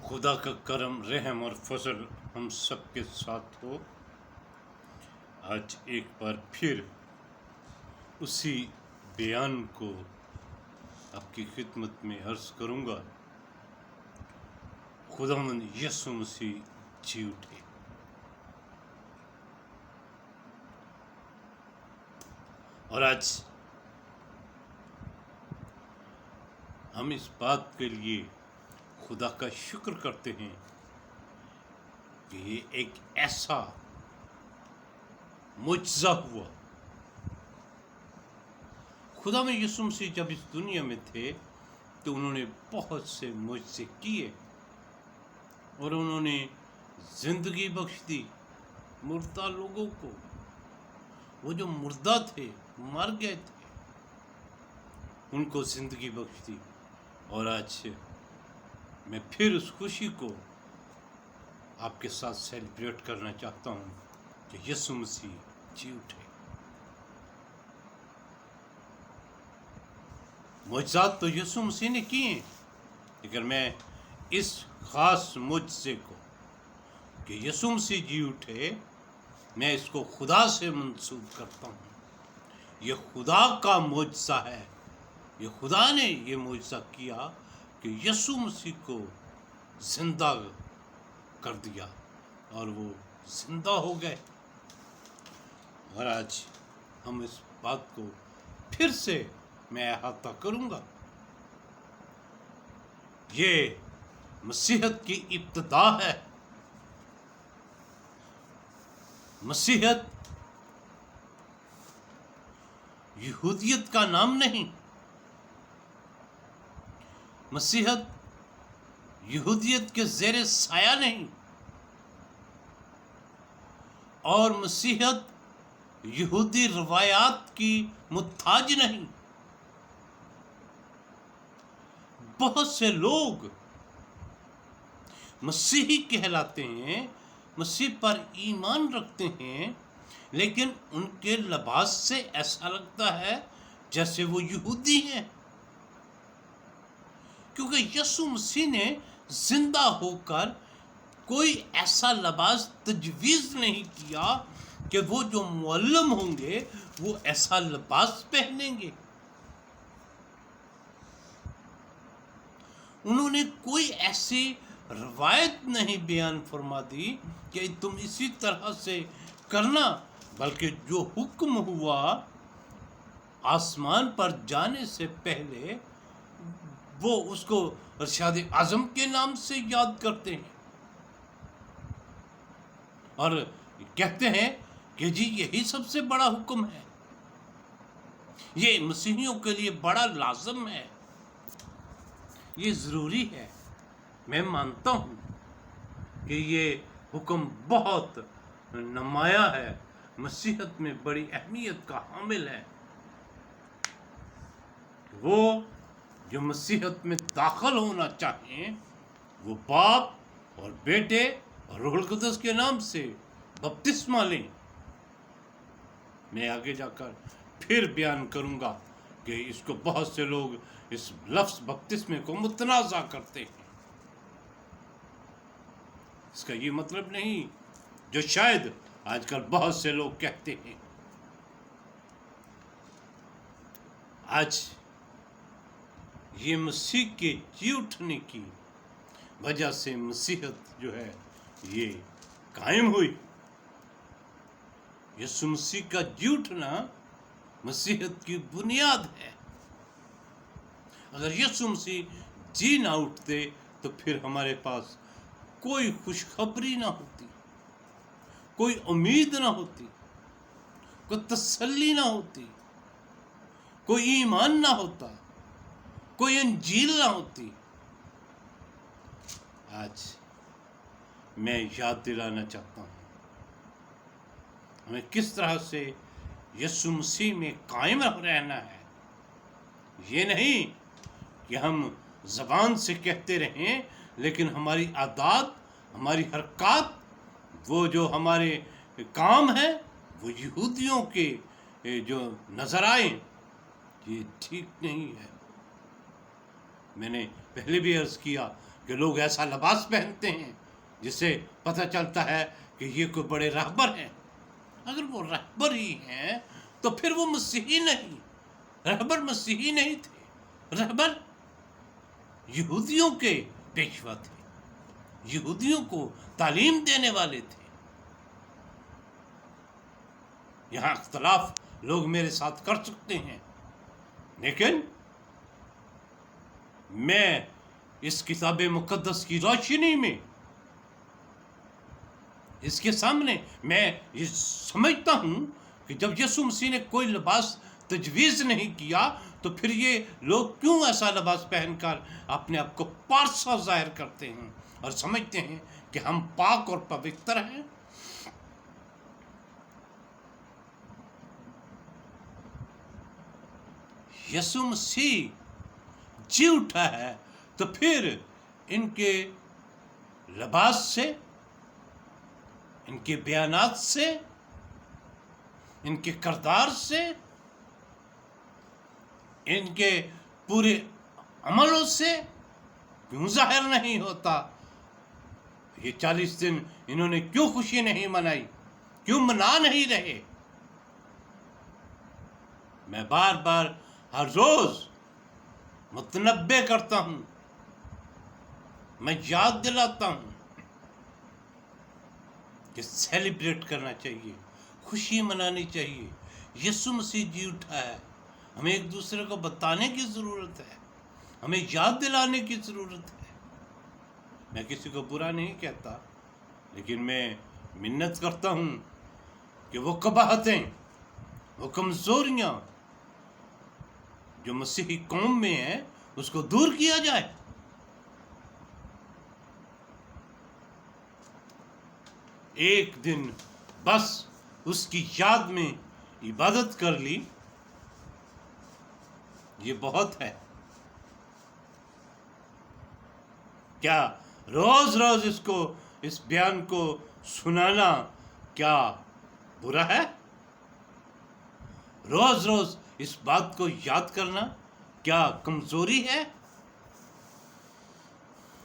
خدا کا کرم رحم اور فضل ہم سب کے ساتھ ہو۔ آج ایک بار پھر اسی بیان کو آپ کی خدمت میں عرض کروں گا۔ خداوند یسوع مسیح جی اٹھے۔ اور آج ہم اس بات کے لیے خدا کا شکر کرتے ہیں کہ یہ ایک ایسا معجزہ ہوا۔ خدا میں یسوع مسیح جب اس دنیا میں تھے تو انہوں نے بہت سے معجزے کیے اور انہوں نے زندگی بخش دی مردہ لوگوں کو۔ وہ جو مردہ تھے، مر گئے تھے، ان کو زندگی بخش دی۔ اور آج میں پھر اس خوشی کو آپ کے ساتھ سیلیبریٹ کرنا چاہتا ہوں کہ یسوع مسیح جی اٹھے۔ معجزات تو یسوع مسیح نے کیے ہیں، لیکن میں اس خاص معجزے کو کہ یسوع مسیح جی اٹھے، میں اس کو خدا سے منسوب کرتا ہوں۔ یہ خدا کا معجزہ ہے۔ یہ خدا نے یہ معجزہ کیا کہ یسوع مسیح کو زندہ کر دیا اور وہ زندہ ہو گئے۔ اور آج ہم اس بات کو پھر سے میں احاطہ کروں گا۔ یہ مسیحیت کی ابتدا ہے۔ مسیحیت یہودیت کا نام نہیں۔ مسیحیت یہودیت کے زیر سایہ نہیں، اور مسیحیت یہودی روایات کی محتاج نہیں۔ بہت سے لوگ مسیحی کہلاتے ہیں، مسیح پر ایمان رکھتے ہیں، لیکن ان کے لباس سے ایسا لگتا ہے جیسے وہ یہودی ہیں، کیونکہ یسوع مسیح نے زندہ ہو کر کوئی ایسا لباس تجویز نہیں کیا کہ وہ جو معلم ہوں گے وہ ایسا لباس پہنیں گے۔ انہوں نے کوئی ایسی روایت نہیں بیان فرما دی کہ تم اسی طرح سے کرنا، بلکہ جو حکم ہوا آسمان پر جانے سے پہلے وہ اس کو ارشاد اعظم کے نام سے یاد کرتے ہیں اور کہتے ہیں کہ جی یہی سب سے بڑا حکم ہے، یہ مسیحیوں کے لیے بڑا لازم ہے، یہ ضروری ہے۔ میں مانتا ہوں کہ یہ حکم بہت نمایاں ہے، مسیحیت میں بڑی اہمیت کا حامل ہے۔ وہ جو مسیحیت میں داخل ہونا چاہیں وہ باپ اور بیٹے اور روح القدس کے نام سے بپتسمہ لیں۔ میں آگے جا کر پھر بیان کروں گا کہ اس کو بہت سے لوگ اس لفظ بپتسمے کو متنازع کرتے ہیں۔ اس کا یہ مطلب نہیں جو شاید آج کل بہت سے لوگ کہتے ہیں۔ آج یہ مسیح کے جی اٹھنے کی وجہ سے مسیحیت جو ہے یہ قائم ہوئی۔ یسوع مسیح کا جی اٹھنا مسیحیت کی بنیاد ہے۔ اگر یسوع مسیح جی نہ اٹھتے تو پھر ہمارے پاس کوئی خوشخبری نہ ہوتی، کوئی امید نہ ہوتی، کوئی تسلی نہ ہوتی، کوئی ایمان نہ ہوتا، کوئی انجیل نہ ہوتی۔ آج میں یاد دلانا چاہتا ہوں ہمیں کس طرح سے یسوع مسیح میں قائم رہنا ہے۔ یہ نہیں کہ ہم زبان سے کہتے رہیں لیکن ہماری عادات، ہماری حرکات، وہ جو ہمارے کام ہیں وہ یہودیوں کے جو نظر آئیں، یہ ٹھیک نہیں ہے۔ میں نے پہلے بھی عرض کیا کہ لوگ ایسا لباس پہنتے ہیں جس سے پتہ چلتا ہے کہ یہ کوئی بڑے رہبر ہیں. اگر وہ رہبر ہی ہیں تو پھر وہ مسیحی نہیں. رہبر مسیحی نہیں تھے. رہبر یہودیوں کے پیشوا تھے، یہودیوں کو تعلیم دینے والے تھے. یہاں اختلاف لوگ میرے ساتھ کر سکتے ہیں، لیکن میں اس کتاب مقدس کی روشنی میں اس کے سامنے میں یہ سمجھتا ہوں کہ جب یسوع مسیح نے کوئی لباس تجویز نہیں کیا تو پھر یہ لوگ کیوں ایسا لباس پہن کر اپنے آپ کو پارسا ظاہر کرتے ہیں اور سمجھتے ہیں کہ ہم پاک اور پوتر ہیں. یسوع مسیح جی اٹھا ہے تو پھر ان کے لباس سے، ان کے بیانات سے، ان کے کردار سے، ان کے پورے عملوں سے کیوں ظاہر نہیں ہوتا؟ یہ 40 دن انہوں نے کیوں خوشی نہیں منائی؟ کیوں منا نہیں رہے؟ میں بار بار ہر روز متنبہ کرتا ہوں، میں یاد دلاتا ہوں کہ سیلیبریٹ کرنا چاہیے، خوشی منانی چاہیے. یسوع مسیح جی اٹھا ہے. ہمیں ایک دوسرے کو بتانے کی ضرورت ہے، ہمیں یاد دلانے کی ضرورت ہے. میں کسی کو برا نہیں کہتا، لیکن میں منت کرتا ہوں کہ وہ قباحتیں، وہ کمزوریاں جو مسیحی قوم میں ہیں اس کو دور کیا جائے. ایک دن بس اس کی یاد میں عبادت کر لی، یہ بہت ہے. کیا روز روز اس بیان کو سنانا کیا برا ہے؟ روز روز اس بات کو یاد کرنا کیا کمزوری ہے؟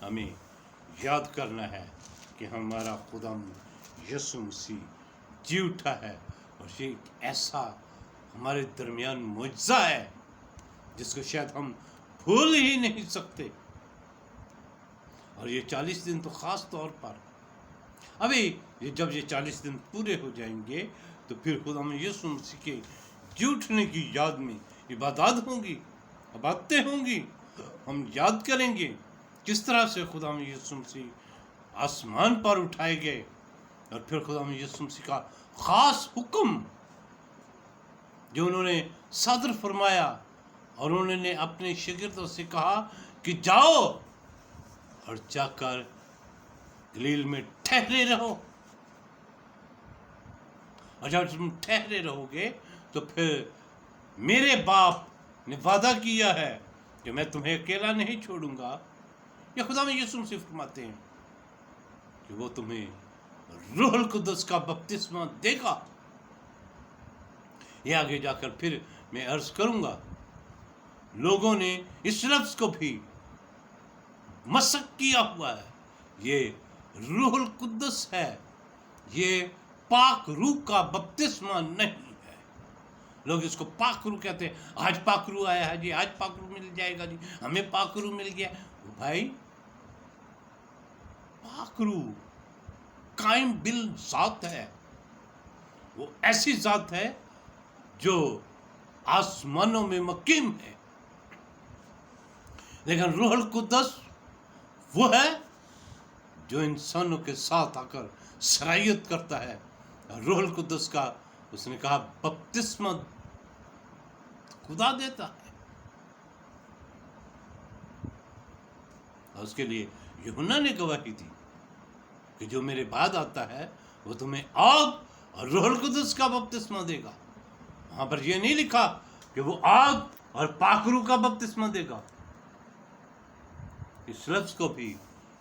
ہمیں یاد کرنا ہے کہ ہمارا خدا یسوع مسیح جی اٹھا ہے، اور یہ ایک ایسا ہمارے درمیان معجزہ ہے جس کو شاید ہم بھول ہی نہیں سکتے. اور یہ 40 دن تو خاص طور پر، ابھی جب یہ 40 دن پورے ہو جائیں گے تو پھر خدا میں یسوع مسیح کے جی اٹھنے کی یاد میں عبادات ہوں گی، عبادتیں ہوں گی. ہم یاد کریں گے کس طرح سے خدا میں یسوع مسیح آسمان پر اٹھائے گئے، اور پھر خدا میں یسوع مسیح کا خاص حکم جو انہوں نے صادر فرمایا، اور انہوں نے اپنے شاگردوں سے کہا کہ جاؤ اور جا کر گلیل میں ٹھہرے رہو. اور جب تم ٹھہرے رہو گے تو پھر میرے باپ نے وعدہ کیا ہے کہ میں تمہیں اکیلا نہیں چھوڑوں گا. یہ خدا میں یسوع مسیح فرماتے ہیں کہ وہ تمہیں روح القدس کا بپتسمہ دے گا. یہ آگے جا کر پھر میں عرض کروں گا. لوگوں نے اس لفظ کو بھی مسخ کیا ہوا ہے. یہ روح القدس ہے، یہ پاک روح کا بپتسمہ نہیں ہے. لوگ اس کو پاک روح کہتے ہیں. آج پاک روح آیا ہے جی، آج پاک روح مل جائے گا جی، ہمیں پاک روح مل گیا. بھائی، پاک روح قائم بالذات ہے. وہ ایسی ذات ہے جو آسمانوں میں مقیم ہے. لیکن روح القدس وہ ہے جو انسانوں کے ساتھ آ کر سرایت کرتا ہے. روح القدس کا اس نے کہا بپتسمہ خدا دیتا ہے. اور اس کے لیے یوحنا نے گواہی دی کہ جو میرے بعد آتا ہے وہ تمہیں آگ اور روح القدس کا بپتسمہ دے گا. وہاں پر یہ نہیں لکھا کہ وہ آگ اور پاک روح کا بپتسمہ دے گا. اس لفظ کو بھی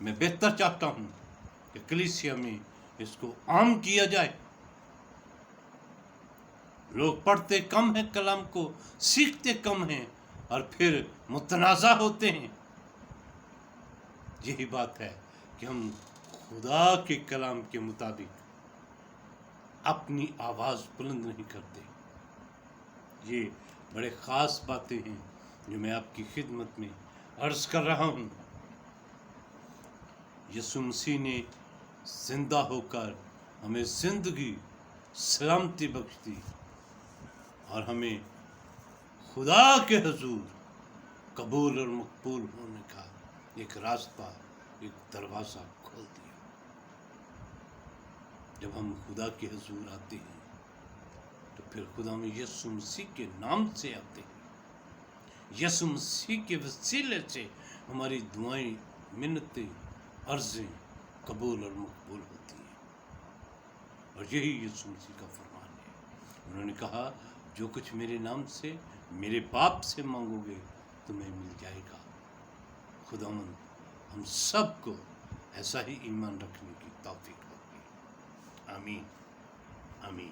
میں بہتر چاہتا ہوں کہ کلیسیا میں اس کو عام کیا جائے. لوگ پڑھتے کم ہیں، کلام کو سیکھتے کم ہیں، اور پھر متنازع ہوتے ہیں. یہی بات ہے کہ ہم خدا کے کلام کے مطابق اپنی آواز بلند نہیں کرتے. یہ بڑے خاص باتیں ہیں جو میں آپ کی خدمت میں عرض کر رہا ہوں. یسوع مسیح نے زندہ ہو کر ہمیں زندگی سلامتی بخش دی اور ہمیں خدا کے حضور قبول اور مقبول ہونے کا ایک راستہ، ایک دروازہ کھول دیا. جب ہم خدا کے حضور آتے ہیں تو پھر خدا میں یسوع مسیح کے نام سے آتے ہیں. یسوع مسیح کے وسیلے سے ہماری دعائیں، منتیں، عرضیں قبول اور مقبول ہوتی ہیں. اور یہی یسوع مسیح کا فرمان ہے. انہوں نے کہا جو کچھ میرے نام سے میرے باپ سے مانگو گے تمہیں مل جائے گا. خداوند ہم سب کو ایسا ہی ایمان رکھنے کی توفیق ہوگی. آمین آمین.